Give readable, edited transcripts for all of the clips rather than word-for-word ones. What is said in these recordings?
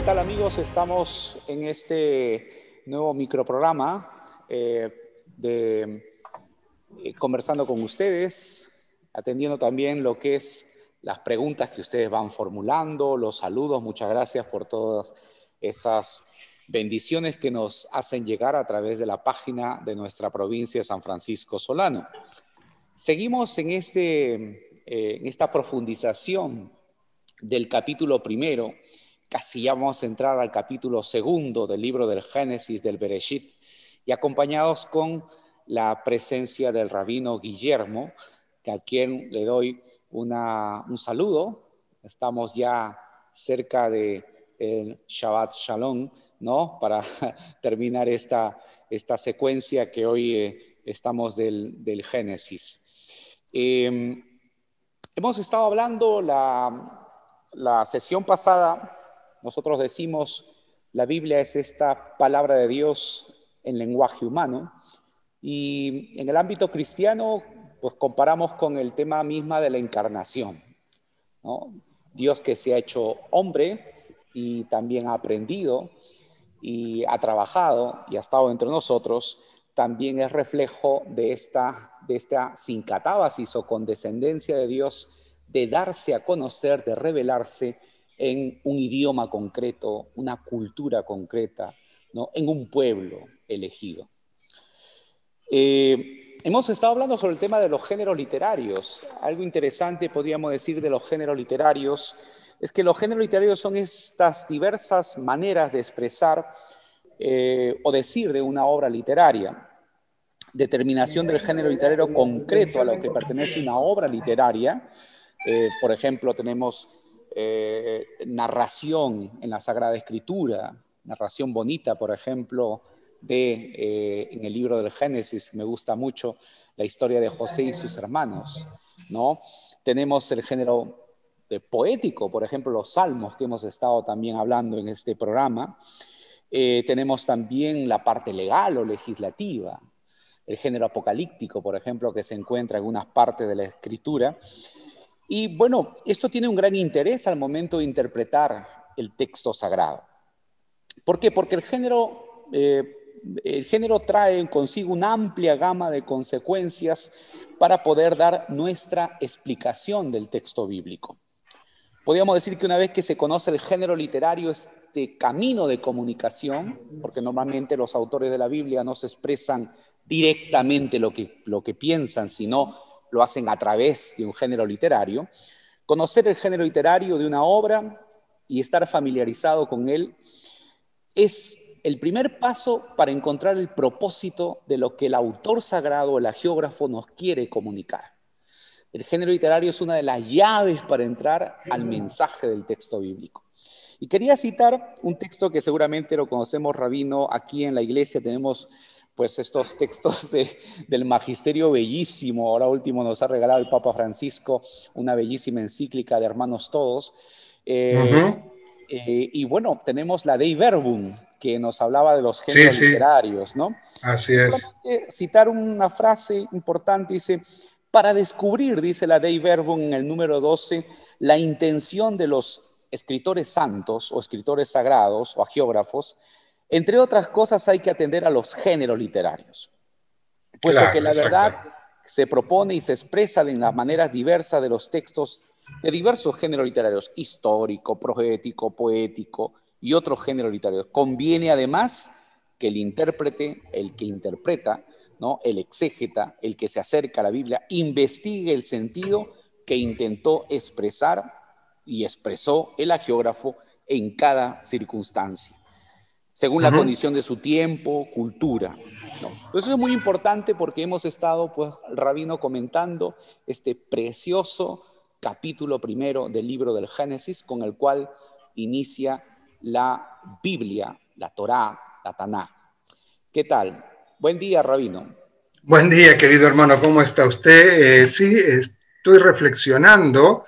¿Qué tal, amigos? Estamos en este nuevo microprograma conversando con ustedes, atendiendo también lo que es las preguntas que ustedes van formulando, los saludos. Muchas gracias por todas esas bendiciones que nos hacen llegar a través de la página de nuestra provincia de San Francisco Solano. Seguimos en esta profundización del capítulo primero. Casi ya vamos a entrar al capítulo segundo del libro del Génesis, del Bereshit, y acompañados con la presencia del rabino Guillermo, a quien le doy un saludo. Estamos ya cerca del Shabbat Shalom, ¿no? Para terminar esta secuencia que hoy estamos del Génesis. Hemos estado hablando la sesión pasada. Nosotros decimos, la Biblia es esta palabra de Dios en lenguaje humano, y en el ámbito cristiano, pues comparamos con el tema misma de la encarnación, ¿no? Dios que se ha hecho hombre y también ha aprendido y ha trabajado y ha estado entre nosotros, también es reflejo de esta sincatábasis o condescendencia de Dios, de darse a conocer, de revelarse en un idioma concreto, una cultura concreta, ¿no? En un pueblo elegido. Hemos estado hablando sobre el tema de los géneros literarios. Algo interesante, podríamos decir, de los géneros literarios es que los géneros literarios son estas diversas maneras de expresar o decir de una obra literaria. Determinación del género literario concreto a lo que pertenece una obra literaria. Por ejemplo, tenemos narración en la Sagrada Escritura, narración bonita, por ejemplo, en el libro del Génesis. Me gusta mucho la historia de José y sus hermanos, ¿no? Tenemos el género poético, por ejemplo, los salmos que hemos estado también hablando en este programa. Tenemos también la parte legal o legislativa, el género apocalíptico, por ejemplo, que se encuentra en algunas partes de la Escritura. Y bueno, esto tiene un gran interés al momento de interpretar el texto sagrado. ¿Por qué? Porque el género trae consigo una amplia gama de consecuencias para poder dar nuestra explicación del texto bíblico. Podríamos decir que una vez que se conoce el género literario, este camino de comunicación, porque normalmente los autores de la Biblia no se expresan directamente lo que piensan, sino lo hacen a través de un género literario. Conocer el género literario de una obra y estar familiarizado con él es el primer paso para encontrar el propósito de lo que el autor sagrado, el hagiógrafo, nos quiere comunicar. El género literario es una de las llaves para entrar al mensaje del texto bíblico. Y quería citar un texto que seguramente lo conocemos, rabino. Aquí en la iglesia tenemos pues estos textos del magisterio bellísimo. Ahora último nos ha regalado el Papa Francisco una bellísima encíclica de Hermanos Todos. Y bueno, tenemos la Dei Verbum, que nos hablaba de los géneros literarios, ¿no? Así es. Solamente citar una frase importante, dice: para descubrir, dice la Dei Verbum en el número 12, la intención de los escritores santos o escritores sagrados o hagiógrafos, entre otras cosas hay que atender a los géneros literarios, puesto que la verdad se propone y se expresa en las maneras diversas de los textos de diversos géneros literarios, histórico, profético, poético y otros géneros literarios. Conviene además que el intérprete, el que interpreta, ¿no?, el exégeta, el que se acerca a la Biblia, investigue el sentido que intentó expresar y expresó el hagiógrafo en cada circunstancia, según la condición de su tiempo, cultura, ¿no? Eso es muy importante porque hemos estado, pues, rabino, comentando este precioso capítulo primero del libro del Génesis, con el cual inicia la Biblia, la Torá, la Tanaj. ¿Qué tal? Buen día, rabino. Buen día, querido hermano. ¿Cómo está usted? Sí, estoy reflexionando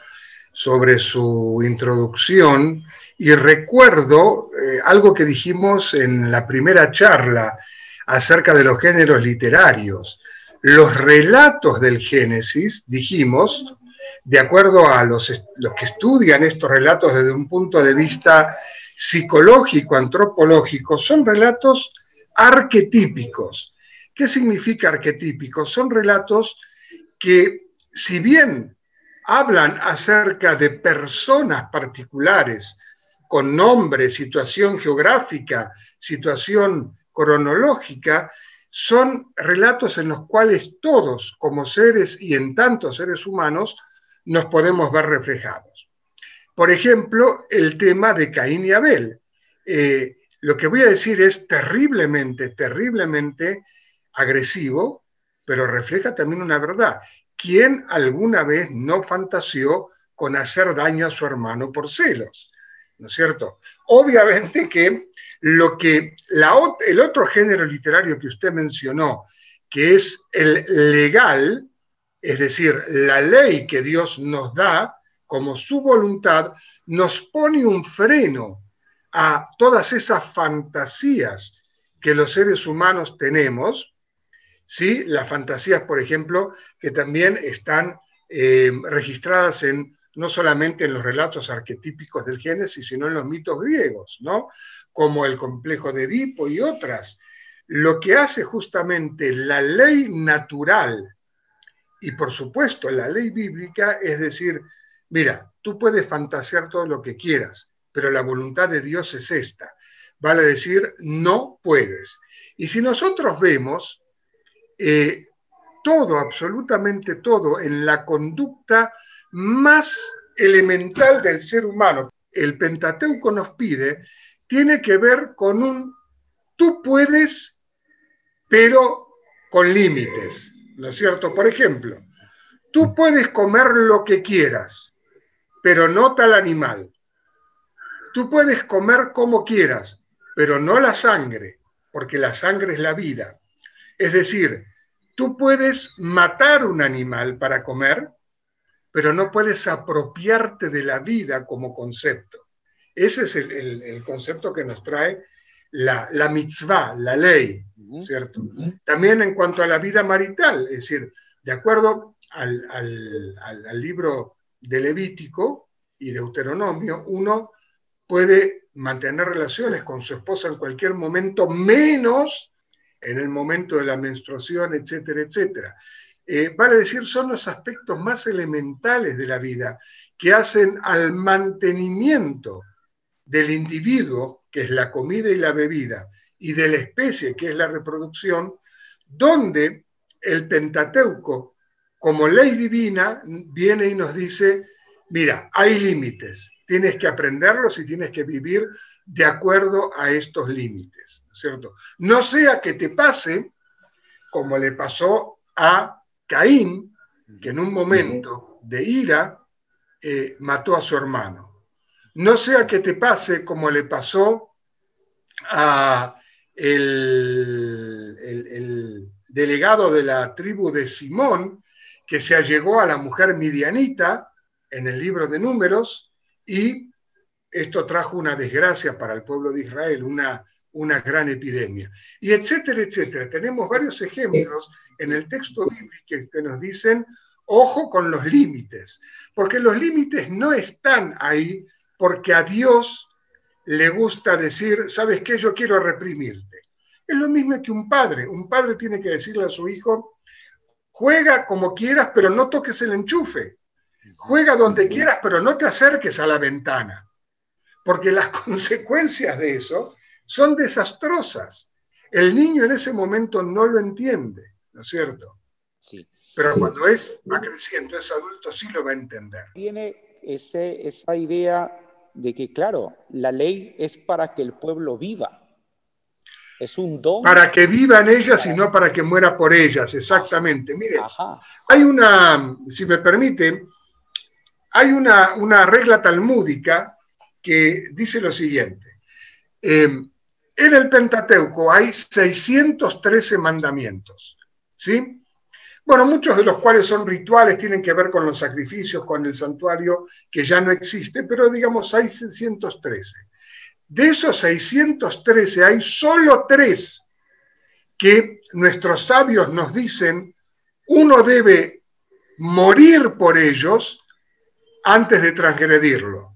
sobre su introducción y recuerdo algo que dijimos en la primera charla acerca de los géneros literarios. Los relatos del Génesis, dijimos, de acuerdo a los que estudian estos relatos desde un punto de vista psicológico, antropológico, son relatos arquetípicos. ¿Qué significa arquetípicos? Son relatos que, si bien hablan acerca de personas particulares, con nombre, situación geográfica, situación cronológica, son relatos en los cuales todos, como seres y en tantos seres humanos, nos podemos ver reflejados. Por ejemplo, el tema de Caín y Abel. Lo que voy a decir es terriblemente, terriblemente agresivo, pero refleja también una verdad. ¿Quién alguna vez no fantaseó con hacer daño a su hermano por celos? ¿No es cierto? Obviamente que el otro género literario que usted mencionó, que es el legal, es decir, la ley que Dios nos da como su voluntad, nos pone un freno a todas esas fantasías que los seres humanos tenemos, ¿sí? Las fantasías, por ejemplo, que también están registradas no solamente en los relatos arquetípicos del Génesis, sino en los mitos griegos, ¿no? Como el complejo de Edipo y otras. Lo que hace justamente la ley natural y, por supuesto, la ley bíblica es decir, mira, tú puedes fantasear todo lo que quieras, pero la voluntad de Dios es esta. Vale decir, no puedes. Y si nosotros vemos todo, absolutamente todo, en la conducta más elemental del ser humano, el Pentateuco nos pide, tiene que ver con un tú puedes, pero con límites, ¿no es cierto? Por ejemplo, tú puedes comer lo que quieras, pero no tal animal. Tú puedes comer como quieras, pero no la sangre, porque la sangre es la vida. Es decir, tú puedes matar un animal para comer, pero no puedes apropiarte de la vida como concepto. Ese es el concepto que nos trae la mitzvah, la ley, ¿cierto? También en cuanto a la vida marital, es decir, de acuerdo al libro de Levítico y Deuteronomio, uno puede mantener relaciones con su esposa en cualquier momento, menos en el momento de la menstruación, etcétera, etcétera. Vale decir, son los aspectos más elementales de la vida que hacen al mantenimiento del individuo, que es la comida y la bebida, y de la especie, que es la reproducción, donde el Pentateuco, como ley divina, viene y nos dice, mira, hay límites, tienes que aprenderlos y tienes que vivir de acuerdo a estos límites, ¿cierto? No sea que te pase como le pasó a Caín, que en un momento de ira mató a su hermano. No sea que te pase como le pasó a el delegado de la tribu de Simón, que se allegó a la mujer midianita en el libro de Números, y esto trajo una desgracia para el pueblo de Israel, una gran epidemia. Y etcétera, etcétera. Tenemos varios ejemplos en el texto bíblico que nos dicen, ojo con los límites, porque los límites no están ahí porque a Dios le gusta decir, ¿sabes qué? Yo quiero reprimirte. Es lo mismo que un padre. Un padre tiene que decirle a su hijo, juega como quieras, pero no toques el enchufe. Juega donde quieras, pero no te acerques a la ventana. Porque las consecuencias de eso son desastrosas. El niño en ese momento no lo entiende, ¿no es cierto? Sí. Pero cuando va creciendo, es adulto, sí lo va a entender. Tiene esa idea de que, claro, la ley es para que el pueblo viva. Es un don. Para que viva en ellas y no para que muera por ellas, exactamente. Mire, hay si me permite, hay una regla talmúdica que dice lo siguiente. En el Pentateuco hay 613 mandamientos, ¿sí? Bueno, muchos de los cuales son rituales, tienen que ver con los sacrificios, con el santuario, que ya no existe, pero digamos hay 613. De esos 613 hay solo 3 que nuestros sabios nos dicen, uno debe morir por ellos antes de transgredirlo.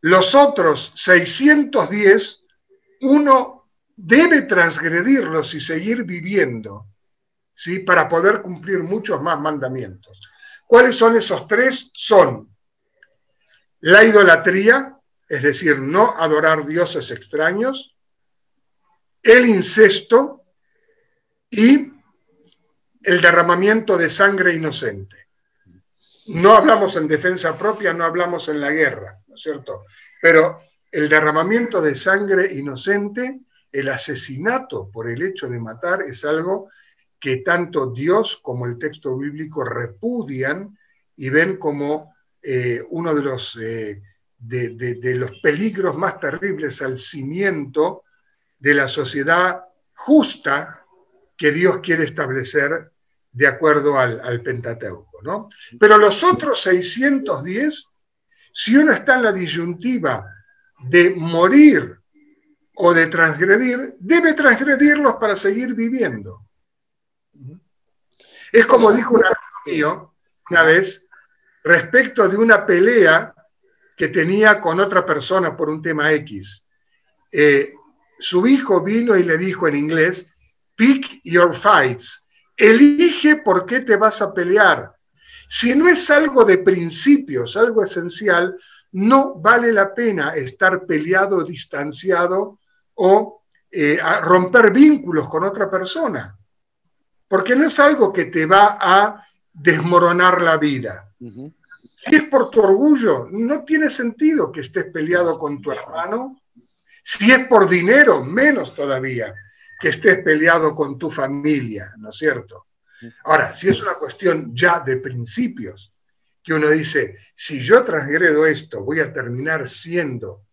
Los otros 610, uno debe transgredirlos y seguir viviendo, ¿sí? Para poder cumplir muchos más mandamientos. ¿Cuáles son esos tres? Son la idolatría, es decir, no adorar dioses extraños, el incesto y el derramamiento de sangre inocente. No hablamos en defensa propia, no hablamos en la guerra, ¿no es cierto? Pero el derramamiento de sangre inocente, el asesinato por el hecho de matar, es algo que tanto Dios como el texto bíblico repudian y ven como uno de los peligros más terribles al cimiento de la sociedad justa que Dios quiere establecer de acuerdo al Pentateuco, ¿no? Pero los otros 610, si uno está en la disyuntiva de morir o de transgredir, debe transgredirlos para seguir viviendo. Es como dijo un amigo mío una vez, respecto de una pelea que tenía con otra persona por un tema X. Su hijo vino y le dijo en inglés, pick your fights, elige por qué te vas a pelear. Si no es algo de principios, algo esencial, no vale la pena estar peleado, distanciado o romper vínculos con otra persona. Porque no es algo que te va a desmoronar la vida. Si es por tu orgullo, no tiene sentido que estés peleado con tu hermano. Si es por dinero, menos todavía que estés peleado con tu familia, ¿no es cierto? Ahora, si es una cuestión ya de principios, que uno dice, si yo transgredo esto, voy a terminar siendo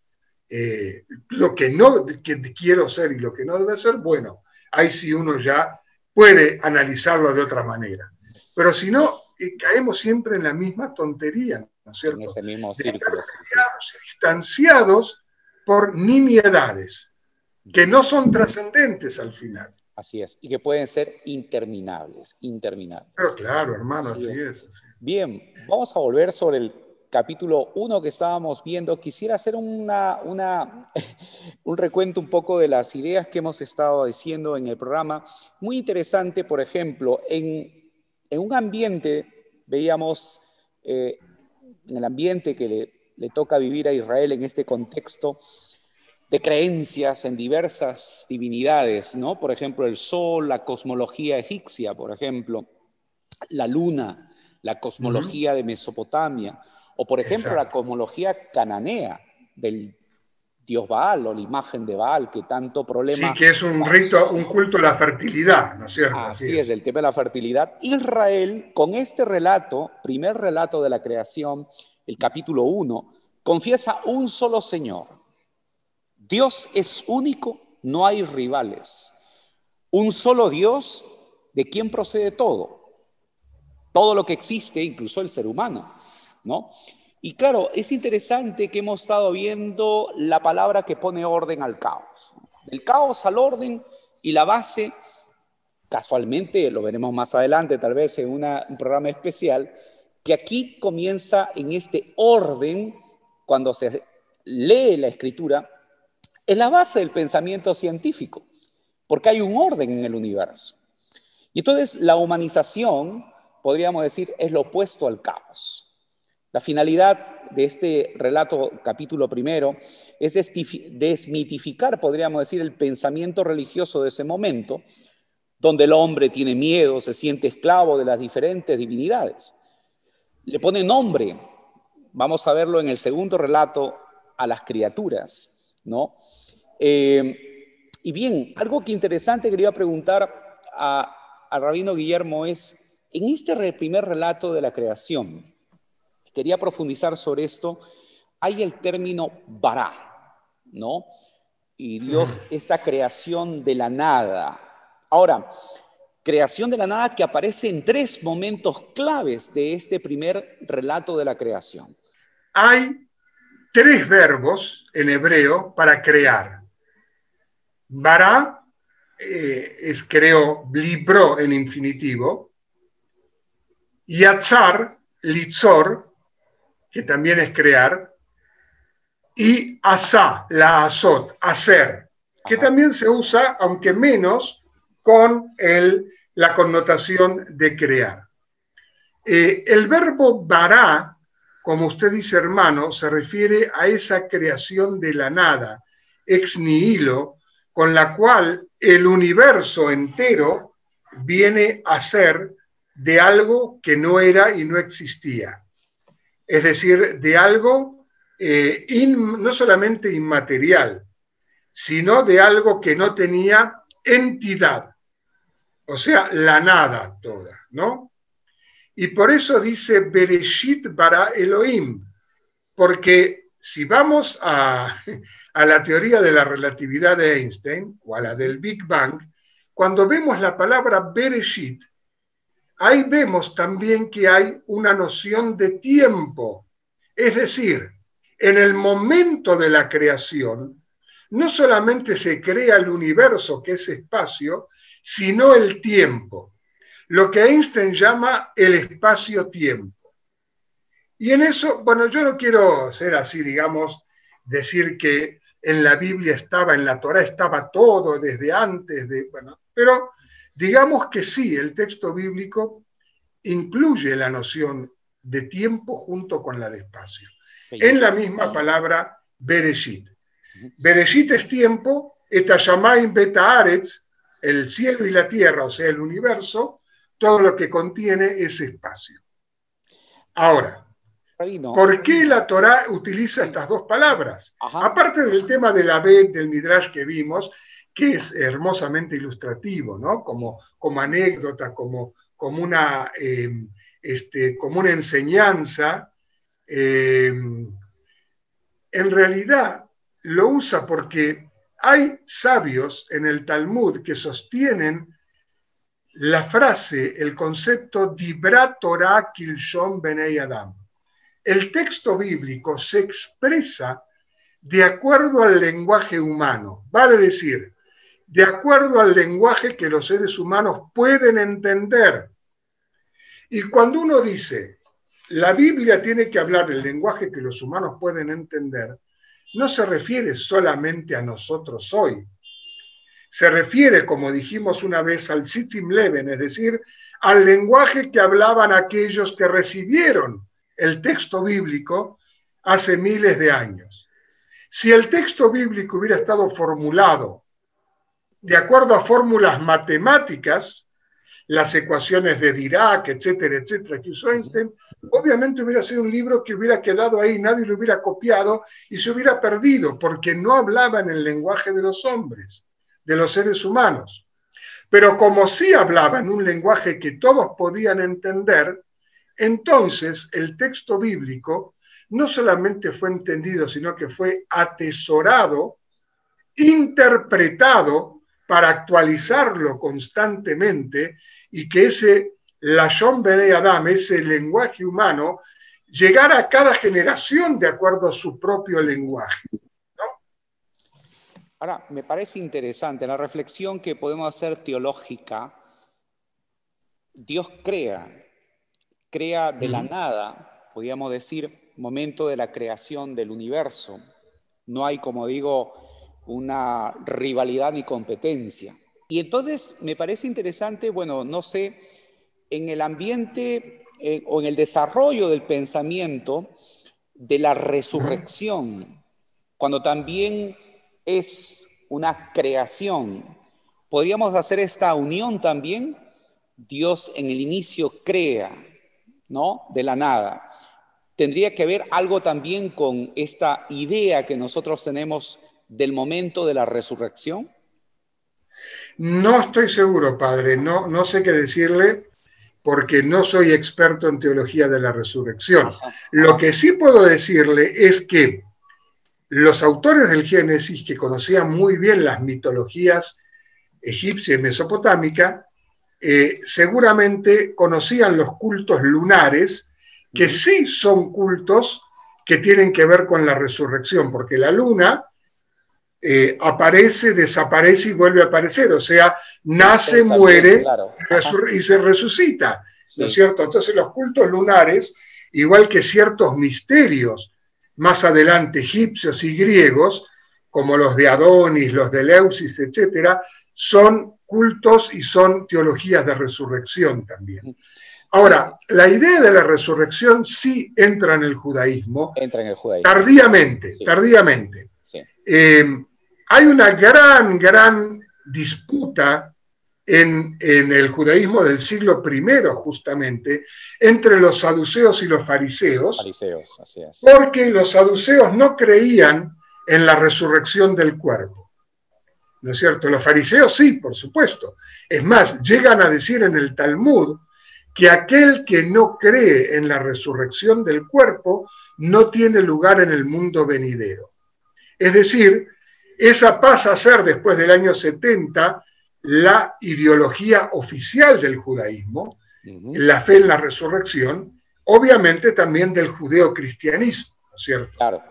lo que no que quiero ser y lo que no debe ser, bueno, ahí sí uno ya puede analizarlo de otra manera. Pero si no, caemos siempre en la misma tontería, ¿no es cierto? En ese mismo círculo. Distanciados por nimiedades, que no son trascendentes al final. Así es, y que pueden ser interminables. Pero claro, hermano, así es. Bien, vamos a volver sobre el capítulo 1 que estábamos viendo. Quisiera hacer un recuento un poco de las ideas que hemos estado diciendo en el programa. Muy interesante, por ejemplo, en un ambiente, veíamos en el ambiente que le toca vivir a Israel en este contexto de creencias en diversas divinidades, ¿no? Por ejemplo, el sol, la cosmología egipcia, por ejemplo, la luna, la cosmología de Mesopotamia, o por ejemplo la cosmología cananea del dios Baal o la imagen de Baal, que tanto problema... Sí, que es un rito, un culto a la fertilidad, ¿no es cierto? Así es, el tema de la fertilidad. Israel, con este relato, primer relato de la creación, el capítulo 1, confiesa un solo Señor. Dios es único, no hay rivales. Un solo Dios de quien procede todo. Todo lo que existe, incluso el ser humano, ¿no? Y claro, es interesante que hemos estado viendo la palabra que pone orden al caos. Del caos al orden, y la base, casualmente, lo veremos más adelante, tal vez en un programa especial, que aquí comienza en este orden, cuando se lee la Escritura, es la base del pensamiento científico, porque hay un orden en el universo. Y entonces la humanización, podríamos decir, es lo opuesto al caos. La finalidad de este relato, capítulo primero, es desmitificar, podríamos decir, el pensamiento religioso de ese momento, donde el hombre tiene miedo, se siente esclavo de las diferentes divinidades. Le pone nombre, vamos a verlo en el segundo relato, a las criaturas, ¿no? Y bien, algo que interesante que le iba a preguntar al rabino Guillermo es, en este primer relato de la creación, quería profundizar sobre esto, hay el término bará, ¿no? Y Dios, esta creación de la nada. Ahora, creación de la nada que aparece en tres momentos claves de este primer relato de la creación. Hay tres verbos en hebreo para crear. Bará es creó, libró en infinitivo. Yatzar, litzor, que también es crear, y asá, la azot, hacer, que también se usa, aunque menos, con la connotación de crear. El verbo bará, como usted dice, hermano, se refiere a esa creación de la nada, ex nihilo, con la cual el universo entero viene a ser de algo que no era y no existía. Es decir, de algo no solamente inmaterial, sino de algo que no tenía entidad, o sea, la nada toda, ¿no? Y por eso dice Bereshit bara Elohim, porque si vamos a la teoría de la relatividad de Einstein o a la del Big Bang, cuando vemos la palabra Bereshit, ahí vemos también que hay una noción de tiempo. Es decir, en el momento de la creación, no solamente se crea el universo, que es espacio, sino el tiempo, lo que Einstein llama el espacio-tiempo. Y en eso, bueno, yo no quiero ser así, digamos, decir que en la Biblia estaba, en la Torá estaba todo desde antes de, bueno, pero digamos que sí, el texto bíblico incluye la noción de tiempo junto con la de espacio. En la misma palabra Bereshit. Bereshit es tiempo, et hashamayim bet haaretz, el cielo y la tierra, o sea, el universo, todo lo que contiene ese espacio. Ahora, ¿por qué la Torá utiliza estas dos palabras? Aparte del tema de la Bet, del Midrash que vimos, que es hermosamente ilustrativo, ¿no? Como anécdota, como una enseñanza, en realidad lo usa porque hay sabios en el Talmud que sostienen la frase, el concepto Dibrat Torah Kilshon Benei Adam. El texto bíblico se expresa de acuerdo al lenguaje humano, vale decir, de acuerdo al lenguaje que los seres humanos pueden entender. Y cuando uno dice, la Biblia tiene que hablar el lenguaje que los humanos pueden entender, no se refiere solamente a nosotros hoy. Se refiere, como dijimos una vez, al Sitim Leven, es decir, al lenguaje que hablaban aquellos que recibieron el texto bíblico hace miles de años. Si el texto bíblico hubiera estado formulado de acuerdo a fórmulas matemáticas, las ecuaciones de Dirac, etcétera, etcétera, que usó Einstein, obviamente hubiera sido un libro que hubiera quedado ahí, nadie lo hubiera copiado y se hubiera perdido, porque no hablaba en el lenguaje de los hombres, de los seres humanos. Pero como sí hablaba en un lenguaje que todos podían entender, entonces el texto bíblico no solamente fue entendido, sino que fue atesorado, interpretado para actualizarlo constantemente y que ese Lashon Benei Adam, ese lenguaje humano, llegara a cada generación de acuerdo a su propio lenguaje, ¿no? Ahora, me parece interesante la reflexión que podemos hacer teológica. Dios crea de la nada, podríamos decir, momento de la creación del universo. No hay, como digo, una rivalidad ni competencia. Y entonces me parece interesante, bueno, no sé, en el ambiente o en el desarrollo del pensamiento de la resurrección, cuando también es una creación, podríamos hacer esta unión también. Dios en el inicio crea, ¿no? De la nada. ¿Tendría que ver algo también con esta idea que nosotros tenemos del momento de la resurrección? No estoy seguro, padre, no sé qué decirle porque no soy experto en teología de la resurrección. Lo que sí puedo decirle es que los autores del Génesis, que conocían muy bien las mitologías egipcia y mesopotámica, seguramente conocían los cultos lunares, que sí son cultos que tienen que ver con la resurrección, porque la luna aparece, desaparece y vuelve a aparecer, o sea, nace, muere y se resucita. ¿no es cierto? Entonces los cultos lunares, igual que ciertos misterios más adelante egipcios y griegos, como los de Adonis, los de Eleusis, etcétera, son cultos y son teologías de resurrección también. Ahora, la idea de la resurrección sí entra en el judaísmo. Entra en el judaísmo. Tardíamente, Sí. tardíamente. Sí. Hay una gran disputa en el judaísmo del siglo I, justamente, entre los saduceos y los fariseos. Fariseos, así es. Porque los saduceos no creían en la resurrección del cuerpo. ¿No es cierto? Los fariseos sí, por supuesto. Es más, llegan a decir en el Talmud que aquel que no cree en la resurrección del cuerpo no tiene lugar en el mundo venidero. Es decir, esa pasa a ser después del año 70 la ideología oficial del judaísmo, la fe en la resurrección, obviamente también del judeocristianismo, ¿no es cierto? Claro.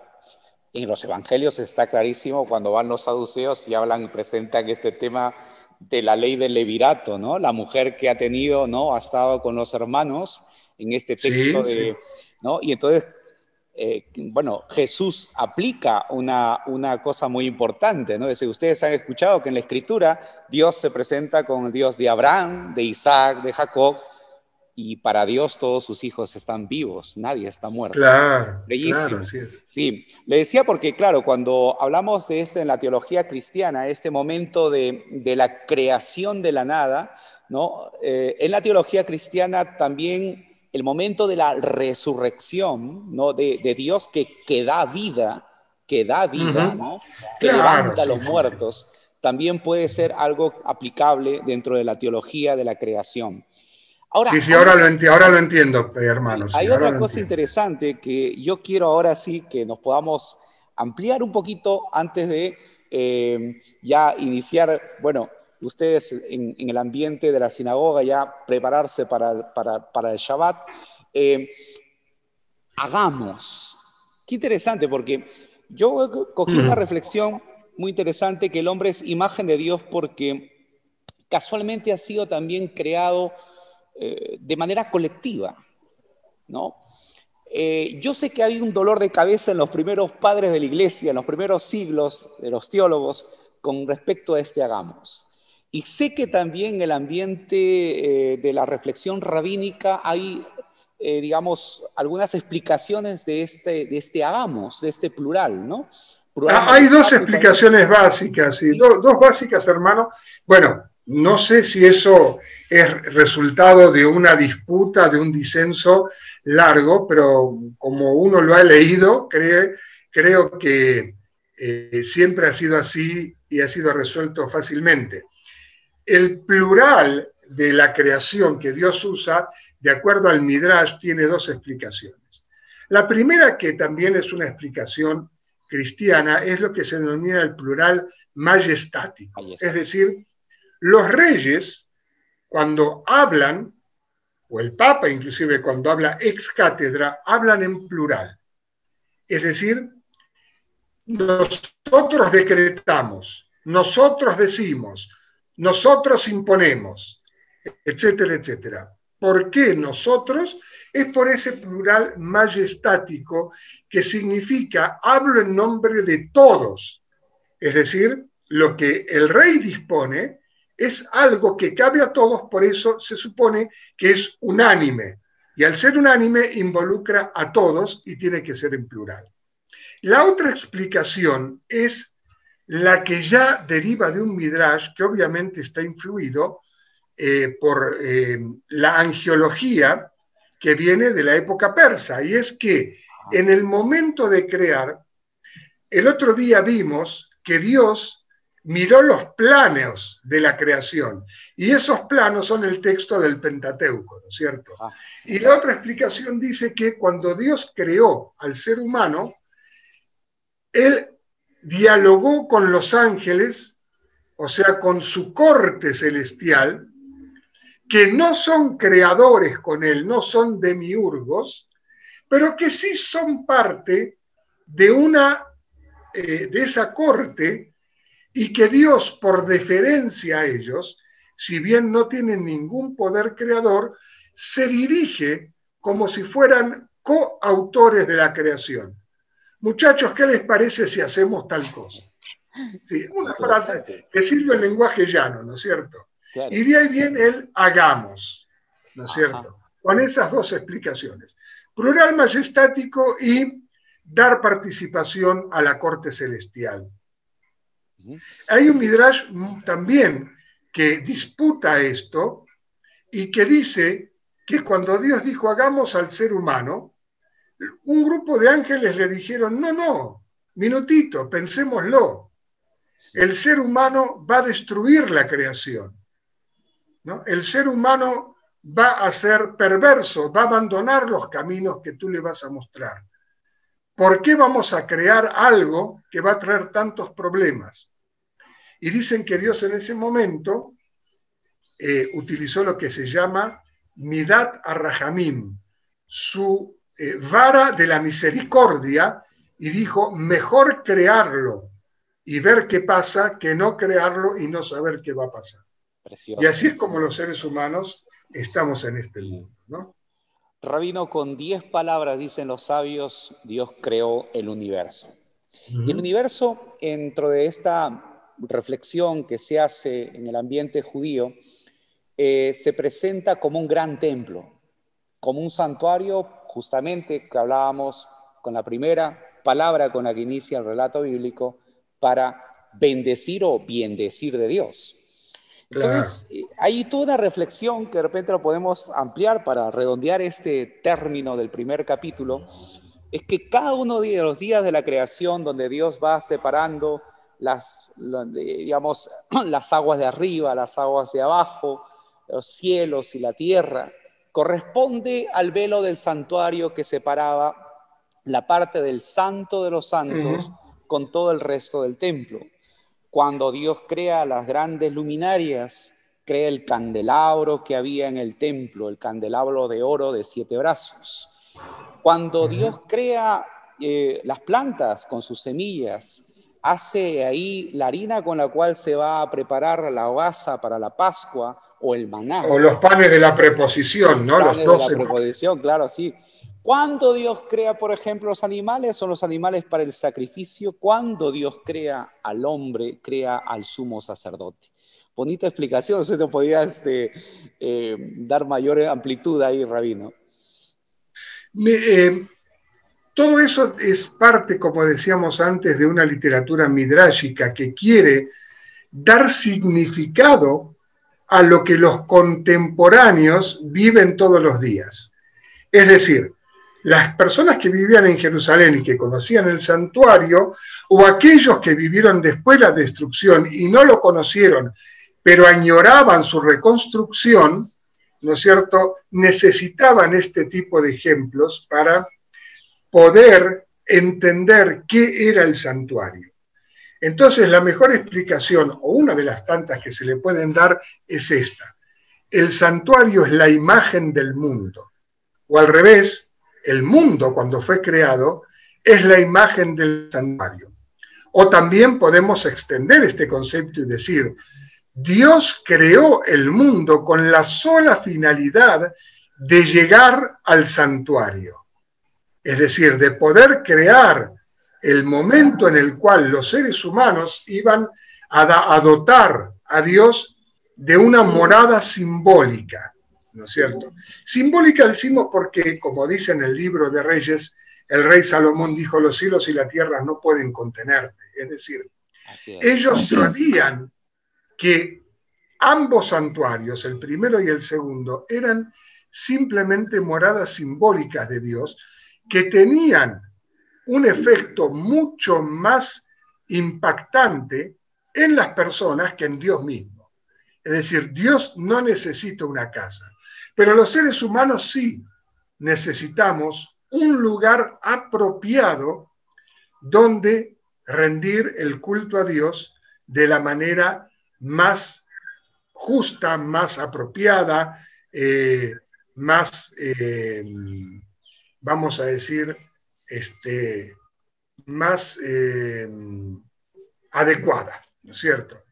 En los evangelios está clarísimo cuando van los saduceos y hablan y presentan este tema de la ley del levirato, ¿no? La mujer que ha tenido, ¿no? Ha estado con los hermanos en este texto de, ¿no? Y entonces, bueno, Jesús aplica una cosa muy importante, ¿no? Es decir, ustedes han escuchado que en la Escritura Dios se presenta como el Dios de Abraham, de Isaac, de Jacob, y para Dios todos sus hijos están vivos, nadie está muerto. Claro, Bellísimo. claro, así es. Sí, le decía porque, claro, cuando hablamos de esto en la teología cristiana, este momento de la creación de la nada, ¿no? En la teología cristiana también el momento de la resurrección, ¿no? De Dios que da vida, ¿no? Que claro, levanta a los muertos, también puede ser algo aplicable dentro de la teología de la creación. Ahora, ahora lo entiendo, hermano. Hay otra cosa interesante que yo quiero ahora sí que nos podamos ampliar un poquito antes de ya iniciar, bueno, ustedes en el ambiente de la sinagoga ya prepararse para el Shabbat. Hagamos. Qué interesante, porque yo cogí una reflexión muy interesante, que el hombre es imagen de Dios porque casualmente ha sido también creado de manera colectiva, ¿no? Yo sé que había un dolor de cabeza en los primeros padres de la iglesia, en los primeros siglos de los teólogos, con respecto a este hagamos. Y sé que también en el ambiente de la reflexión rabínica hay, digamos, algunas explicaciones de este hagamos, de este plural, ¿no? Hay dos explicaciones básicas, ¿sí? Dos básicas, hermano. Bueno, no sé si eso es resultado de una disputa, de un disenso largo, pero como uno lo ha leído, creo que siempre ha sido así y ha sido resuelto fácilmente. El plural de la creación que Dios usa, de acuerdo al Midrash, tiene dos explicaciones. La primera, que también es una explicación cristiana, es lo que se denomina el plural majestático. Es decir, los reyes, cuando hablan, o el Papa inclusive cuando habla ex cátedra, hablan en plural. Es decir, nosotros decretamos, nosotros decimos, nosotros imponemos, etcétera, etcétera. ¿Por qué nosotros? Es por ese plural majestático que significa hablo en nombre de todos. Es decir, lo que el rey dispone es algo que cabe a todos, por eso se supone que es unánime. Y al ser unánime involucra a todos y tiene que ser en plural. La otra explicación es la que ya deriva de un midrash que obviamente está influido por la angiología que viene de la época persa, y es que en el momento de crear, el otro día vimos que Dios miró los planos de la creación, y esos planos son el texto del Pentateuco, ¿no es cierto? Y la otra explicación dice que cuando Dios creó al ser humano, Él dialogó con los ángeles, o sea, con su corte celestial, que no son creadores con Él, no son demiurgos, pero que sí son parte de esa corte, y que Dios, por deferencia a ellos, si bien no tienen ningún poder creador, se dirige como si fueran coautores de la creación. Muchachos, ¿qué les parece si hacemos tal cosa? Sí, una frase que sirve en lenguaje llano, ¿no es cierto? Claro. Y de ahí viene el hagamos, ¿no es Ajá. cierto? Con esas dos explicaciones. Plural majestático y dar participación a la corte celestial. Hay un Midrash también que disputa esto y que dice que cuando Dios dijo hagamos al ser humano, un grupo de ángeles le dijeron, no, minutito, pensémoslo. El ser humano va a destruir la creación, ¿no? El ser humano va a ser perverso, va a abandonar los caminos que tú le vas a mostrar. ¿Por qué vamos a crear algo que va a traer tantos problemas? Y dicen que Dios en ese momento utilizó lo que se llama Midat Arrahamim, su vara de la misericordia, y dijo, mejor crearlo y ver qué pasa que no crearlo y no saber qué va a pasar. Precioso. Y así es como los seres humanos estamos en este mundo, ¿no? Rabino, con 10 palabras, dicen los sabios, Dios creó el universo. Y el universo, dentro de esta reflexión que se hace en el ambiente judío, se presenta como un gran templo, como un santuario, justamente que hablábamos con la primera palabra con la que inicia el relato bíblico, para bendecir o biendecir de Dios. Entonces, hay toda una reflexión que de repente lo podemos ampliar para redondear este término del primer capítulo, es que cada uno de los días de la creación donde Dios va separando digamos, las aguas de arriba, las aguas de abajo, los cielos y la tierra, corresponde al velo del santuario que separaba la parte del santo de los santos con todo el resto del templo. Cuando Dios crea las grandes luminarias, crea el candelabro que había en el templo, el candelabro de oro de 7 brazos. Cuando Dios crea las plantas con sus semillas, hace ahí la harina con la cual se va a preparar la hogaza para la Pascua o el maná. O los panes de la preposición, ¿no? Panes Los 12 de la preposición, claro, sí. Cuando Dios crea, por ejemplo, los animales, son los animales para el sacrificio. Cuando Dios crea al hombre, crea al sumo sacerdote. Bonita explicación, usted no podía dar mayor amplitud ahí, Rabino. Todo eso es parte, como decíamos antes, de una literatura midrásica que quiere dar significado a lo que los contemporáneos viven todos los días. Es decir, las personas que vivían en Jerusalén y que conocían el santuario, o aquellos que vivieron después la destrucción y no lo conocieron, pero añoraban su reconstrucción, ¿no es cierto?, necesitaban este tipo de ejemplos para poder entender qué era el santuario. Entonces, la mejor explicación, o una de las tantas que se le pueden dar, es esta. El santuario es la imagen del mundo. O al revés, el mundo, cuando fue creado, es la imagen del santuario. O también podemos extender este concepto y decir, Dios creó el mundo con la sola finalidad de llegar al santuario. Es decir, de poder crear el momento en el cual los seres humanos iban a dotar a Dios de una morada simbólica, ¿no es cierto? Simbólica decimos porque, como dice en el libro de Reyes, el rey Salomón dijo, los cielos y la tierra no pueden contenerte. Es decir, ellos sabían que ambos santuarios, el primero y el segundo, eran simplemente moradas simbólicas de Dios que tenían un efecto mucho más impactante en las personas que en Dios mismo. Es decir, Dios no necesita una casa, pero los seres humanos sí necesitamos un lugar apropiado donde rendir el culto a Dios de la manera más justa, más apropiada, más, vamos a decir, más adecuada, ¿no es cierto?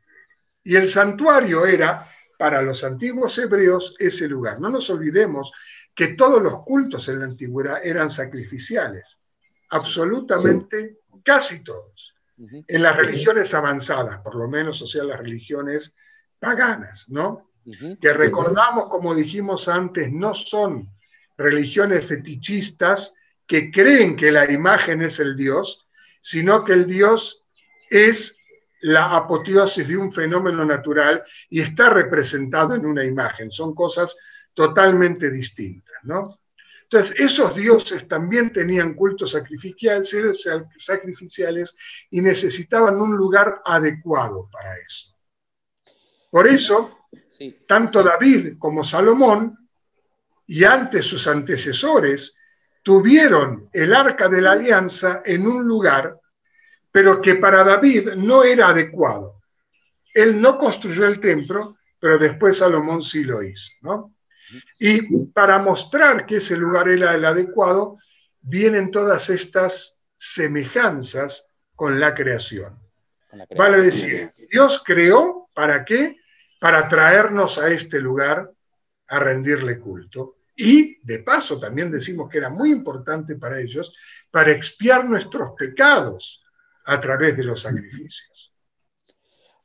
Y el santuario era para los antiguos hebreos ese lugar. No nos olvidemos que todos los cultos en la antigüedad eran sacrificiales, absolutamente casi todos. En las religiones avanzadas, por lo menos, o sea, las religiones paganas, ¿no? Que recordamos, como dijimos antes, no son religiones fetichistas que creen que la imagen es el Dios, sino que el Dios es la apoteosis de un fenómeno natural y está representado en una imagen. Son cosas totalmente distintas, ¿no? Entonces, esos dioses también tenían cultos sacrificiales y necesitaban un lugar adecuado para eso. Por eso, tanto David como Salomón, y antes sus antecesores, tuvieron el Arca de la Alianza en un lugar, pero que para David no era adecuado. Él no construyó el templo, pero después Salomón sí lo hizo, ¿no? Y para mostrar que ese lugar era el adecuado, vienen todas estas semejanzas con la creación. Vale decir, Dios creó, ¿para qué? Para traernos a este lugar a rendirle culto. Y, de paso, también decimos que era muy importante para ellos, para expiar nuestros pecados a través de los sacrificios.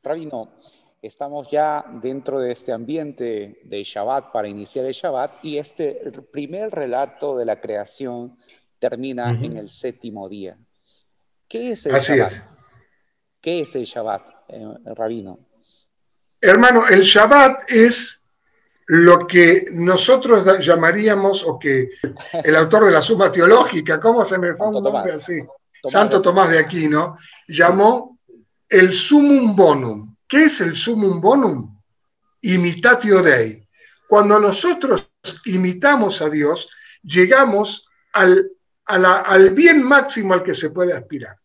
Rabino, estamos ya dentro de este ambiente de Shabbat para iniciar el Shabbat y este primer relato de la creación termina en el séptimo día. ¿Qué es el Shabbat? Es. ¿Qué es el Shabbat, Rabino? Hermano, el Shabbat es lo que nosotros llamaríamos, o que el autor de la Suma Teológica, ¿cómo se me fue un nombre así? Santo Tomás de Aquino, llamó el Summum Bonum. ¿Qué es el Summum Bonum? Imitatio Dei. Cuando nosotros imitamos a Dios, llegamos al bien máximo al que se puede aspirar.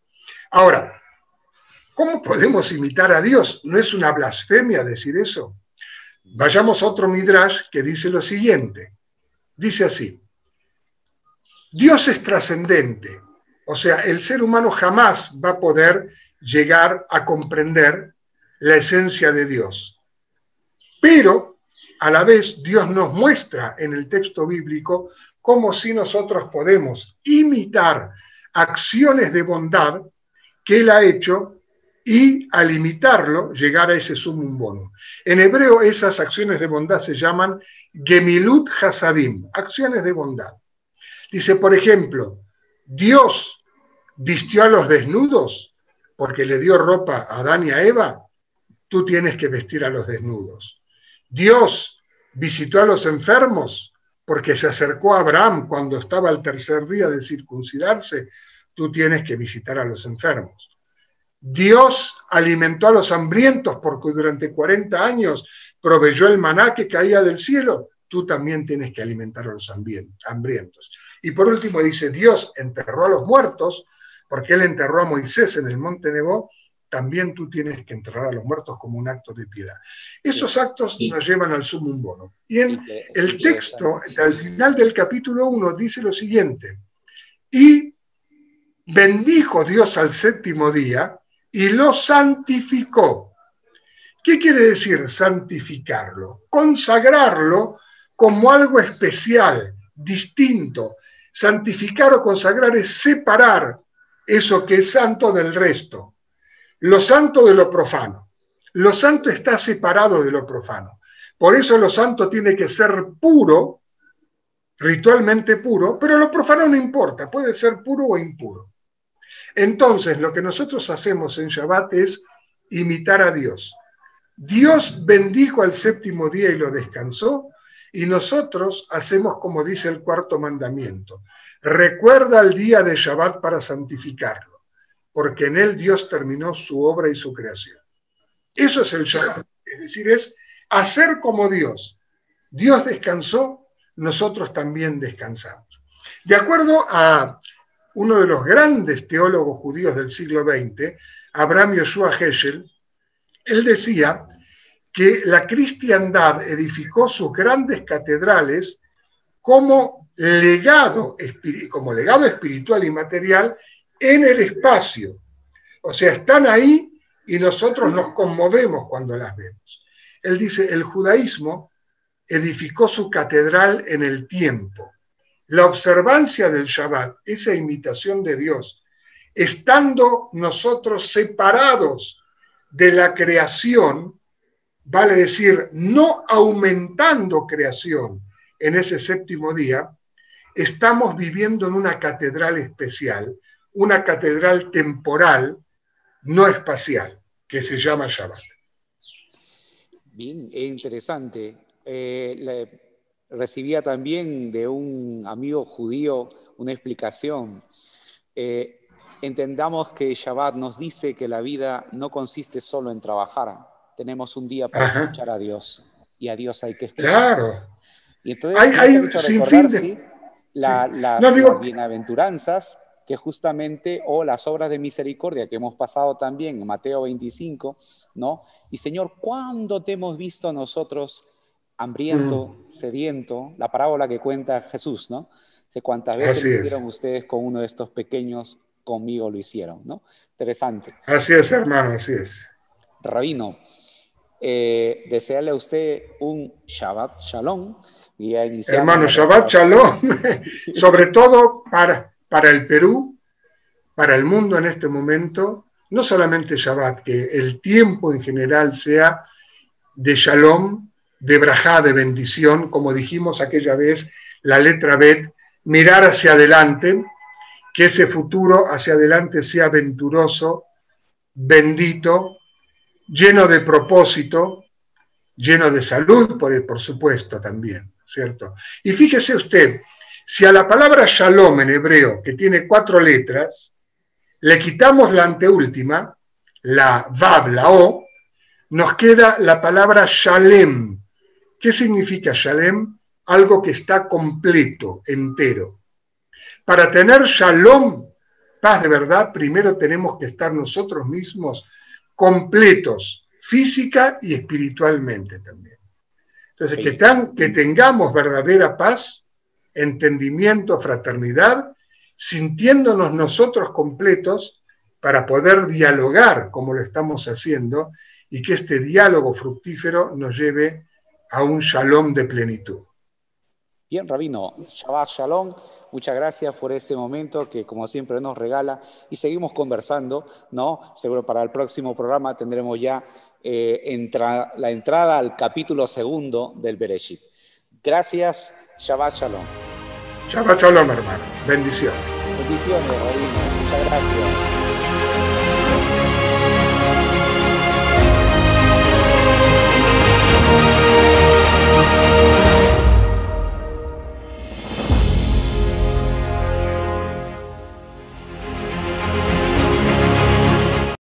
Ahora, ¿cómo podemos imitar a Dios? ¿No es una blasfemia decir eso? Vayamos a otro Midrash que dice lo siguiente. Dice así: Dios es trascendente, o sea, el ser humano jamás va a poder llegar a comprender la esencia de Dios. Pero, a la vez, Dios nos muestra en el texto bíblico cómo si nosotros podemos imitar acciones de bondad que Él ha hecho y al imitarlo llegar a ese sumum bonum. En hebreo esas acciones de bondad se llaman gemilut hasadim, acciones de bondad. Dice, por ejemplo, Dios vistió a los desnudos porque le dio ropa a Adán y a Eva, tú tienes que vestir a los desnudos. Dios visitó a los enfermos porque se acercó a Abraham cuando estaba al tercer día de circuncidarse, tú tienes que visitar a los enfermos. Dios alimentó a los hambrientos porque durante 40 años proveyó el maná que caía del cielo, tú también tienes que alimentar a los hambrientos. Y por último dice, Dios enterró a los muertos porque Él enterró a Moisés en el monte Nebo, también tú tienes que enterrar a los muertos como un acto de piedad. Esos actos nos llevan al sumum bonum. Y en el texto, al final del capítulo 1, dice lo siguiente: y bendijo Dios al séptimo día y lo santificó. ¿Qué quiere decir santificarlo? Consagrarlo como algo especial, distinto. Santificar o consagrar es separar eso que es santo del resto. Lo santo de lo profano. Lo santo está separado de lo profano. Por eso lo santo tiene que ser puro, ritualmente puro, pero lo profano no importa, puede ser puro o impuro. Entonces, lo que nosotros hacemos en Shabbat es imitar a Dios. Dios bendijo al séptimo día y lo descansó, y nosotros hacemos como dice el cuarto mandamiento. Recuerda el día de Shabbat para santificarlo, porque en él Dios terminó su obra y su creación. Eso es el Shabbat, es decir, es hacer como Dios. Dios descansó, nosotros también descansamos. De acuerdo a uno de los grandes teólogos judíos del siglo XX, Abraham Yoshua Heschel, él decía que la cristiandad edificó sus grandes catedrales como legado espiritual y material en el espacio. O sea, están ahí y nosotros nos conmovemos cuando las vemos. Él dice, el judaísmo edificó su catedral en el tiempo. La observancia del Shabbat, esa imitación de Dios, estando nosotros separados de la creación, vale decir, no aumentando creación en ese séptimo día, estamos viviendo en una catedral especial, una catedral temporal, no espacial, que se llama Shabbat. Bien, interesante. Recibía también de un amigo judío una explicación. Entendamos que Shabbat nos dice que la vida no consiste solo en trabajar. Tenemos un día para escuchar a Dios, y a Dios hay que escuchar. Claro. Y entonces me ha hecho recordar, las bienaventuranzas, que justamente, o las obras de misericordia que hemos pasado también en Mateo 25, ¿no? Y Señor, ¿cuándo te hemos visto nosotros hambriento, sediento? La parábola que cuenta Jesús, ¿no? Sé cuántas veces lo hicieron ustedes con uno de estos pequeños, conmigo lo hicieron, ¿no? Interesante. Así es, hermano, así es. Rabino, desearle a usted un Shabbat Shalom. Hermano, Shabbat Shalom, sobre todo para el Perú, para el mundo en este momento, no solamente Shabbat, que el tiempo en general sea de Shalom, de Brajá, de bendición, como dijimos aquella vez, la letra Bet, mirar hacia adelante, que ese futuro hacia adelante sea venturoso, bendito, lleno de propósito, lleno de salud, por supuesto, también, ¿cierto? Y fíjese usted, si a la palabra Shalom en hebreo, que tiene 4 letras, le quitamos la anteúltima, la Vav, la O, nos queda la palabra Shalem. ¿Qué significa Shalem? Algo que está completo, entero. Para tener Shalom, paz de verdad, primero tenemos que estar nosotros mismos completos, física y espiritualmente también. Entonces, que tengamos verdadera paz, entendimiento, fraternidad, sintiéndonos nosotros completos para poder dialogar como lo estamos haciendo y que este diálogo fructífero nos lleve a un shalom de plenitud. Bien, Rabino, Shabbat Shalom, muchas gracias por este momento que como siempre nos regala y seguimos conversando, ¿no? Seguro para el próximo programa tendremos ya la entrada al capítulo 2 del Bereshit. Gracias, Shabbat Shalom. Shabbat Shalom, hermano. Bendiciones. Bendiciones, Rabino. Muchas gracias.